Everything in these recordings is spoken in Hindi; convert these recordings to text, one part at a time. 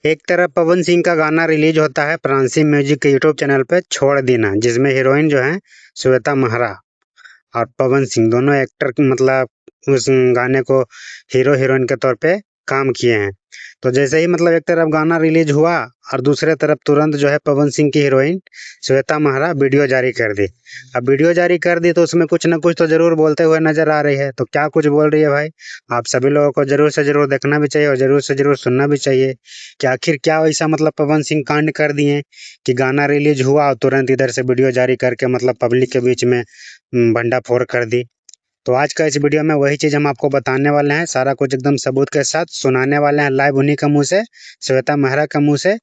एक तरफ पवन सिंह का गाना रिलीज होता है प्रांसी म्यूजिक के यूट्यूब चैनल पे छोड़ देना, जिसमें हीरोइन जो है श्वेता महरा और पवन सिंह दोनों एक्टर मतलब उस गाने को हीरो हीरोइन के तौर पे काम किए हैं। तो जैसे ही मतलब एक तरफ गाना रिलीज हुआ और दूसरे तरफ तुरंत जो है पवन सिंह की हीरोइन श्वेता महरा वीडियो जारी कर दी। अब वीडियो जारी कर दी तो उसमें कुछ ना कुछ तो जरूर बोलते हुए नजर आ रही है। तो क्या कुछ बोल रही है भाई, आप सभी लोगों को जरूर से जरूर देखना भी चाहिए और जरूर से जरूर सुनना भी चाहिए कि आखिर क्या ऐसा मतलब पवन सिंह कांड कर दिए कि गाना रिलीज हुआ और तुरंत इधर से वीडियो जारी करके मतलब पब्लिक के बीच में भंडाफोड़ कर दी। तो आज का इस वीडियो में वही चीज हम आपको बताने वाले हैं, सारा कुछ एकदम सबूत के साथ सुनाने वाले हैं लाइव उन्हीं के मुंह से, श्वेता महरा के मुंह से।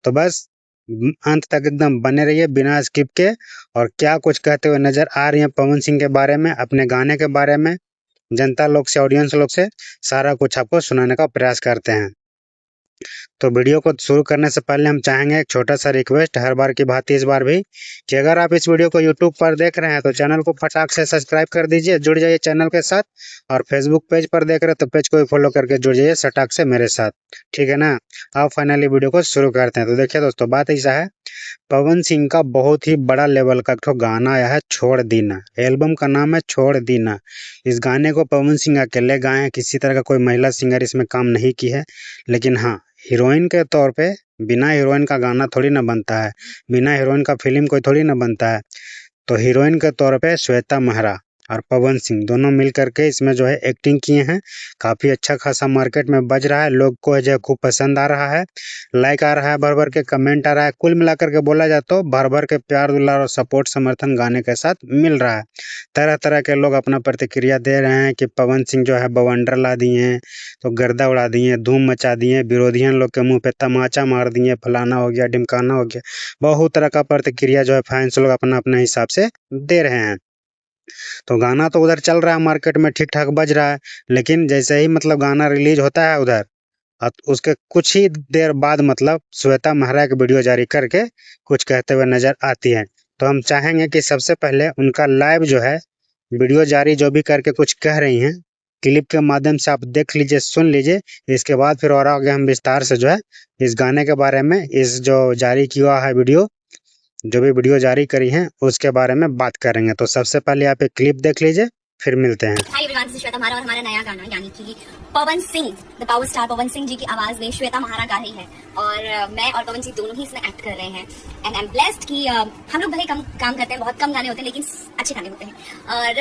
तो बस अंत तक एकदम बने रहिए बिना स्किप के। और क्या कुछ कहते हुए नजर आ रही है पवन सिंह के बारे में, अपने गाने के बारे में, जनता लोग से, ऑडियंस लोग से सारा कुछ आपको सुनाने का प्रयास करते हैं। तो वीडियो को शुरू करने से पहले हम चाहेंगे एक छोटा सा रिक्वेस्ट, हर बार की भांति इस बार भी, कि अगर आप इस वीडियो को यूट्यूब पर देख रहे हैं तो चैनल को फटाक से सब्सक्राइब कर दीजिए, जुड़ जाइए चैनल के साथ। और फेसबुक पेज पर देख रहे हैं तो पेज को भी फॉलो करके जुड़ जाइए सटाक से मेरे साथ, ठीक है ना। अब फाइनली वीडियो को शुरू करते हैं। तो देखिए दोस्तों, बात ऐसा है, पवन सिंह का बहुत ही बड़ा लेवल का एक गाना आया है छोड़ दीना, एल्बम का नाम है छोड़ दीना। इस गाने को पवन सिंह अकेले गाए हैं, किसी तरह का कोई महिला सिंगर इसमें काम नहीं की है। लेकिन हाँ, हीरोइन के तौर पे बिना हीरोइन का गाना थोड़ी ना बनता है, बिना हीरोइन का फिल्म कोई थोड़ी ना बनता है। तो हीरोइन के तौर पे श्वेता महरा और पवन सिंह दोनों मिल करके इसमें जो है एक्टिंग किए हैं। काफी अच्छा खासा मार्केट में बज रहा है, लोग को जो है खूब पसंद आ रहा है, लाइक आ रहा है, भर भर के कमेंट आ रहा है। कुल मिलाकर के बोला जाए तो भर भर के प्यार दुलार और सपोर्ट समर्थन गाने के साथ मिल रहा है। तरह तरह के लोग अपना प्रतिक्रिया दे रहे हैं कि पवन सिंह जो है बवंडर ला दिए हैं, तो गर्दा उड़ा दिए, धूम मचा दिए, विरोधियों लोग के मुंह पे तमाचा मार दिए, फलाना हो गया, ढिमकाना हो गया। बहुत तरह का प्रतिक्रिया जो है फैंस लोग अपना अपने हिसाब से दे रहे हैं। तो गाना तो उधर चल रहा है, मार्केट में ठीक ठाक बज रहा है। लेकिन जैसे ही मतलब गाना रिलीज होता है उधर, उसके कुछ ही देर बाद मतलब श्वेता महरा एक वीडियो जारी करके कुछ कहते हुए नजर आती है। तो हम चाहेंगे कि सबसे पहले उनका लाइव जो है वीडियो जारी जो भी करके कुछ कह रही हैं, क्लिप के माध्यम से आप देख लीजिए, सुन लीजिए। इसके बाद फिर और आगे हम विस्तार से जो है इस गाने के बारे में, इस जो जारी किया है वीडियो, जो भी वीडियो जारी करी है उसके बारे में बात करेंगे। तो सबसे पहले आप एक क्लिप देख लीजिए, फिर मिलते हैं। Hi everyone, this is Shweta Mehra और हमारा नया गाना यानी कि Pawan Singh, the power star Pawan Singh ji की आवाज में श्वेता महरा गा रही है और मैं और पवन जी दोनों ही इसमें एक्ट कर रहे हैं। एंड आई एम ब्लेस्ड कि हम लोग भले कम काम करते हैं, बहुत कम गाने होते हैं लेकिन अच्छे गाने होते हैं। और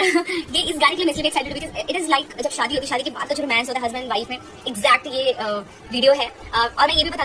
ये इस गाने के लिए मैं इसलिए excited because it is like जब शादी होती है, शादी के बाद का जो रोमांस होता है हस्बैंड एंड वाइफ में, एग्जैक्ट ये वीडियो है। और मैं ये भी बता दूं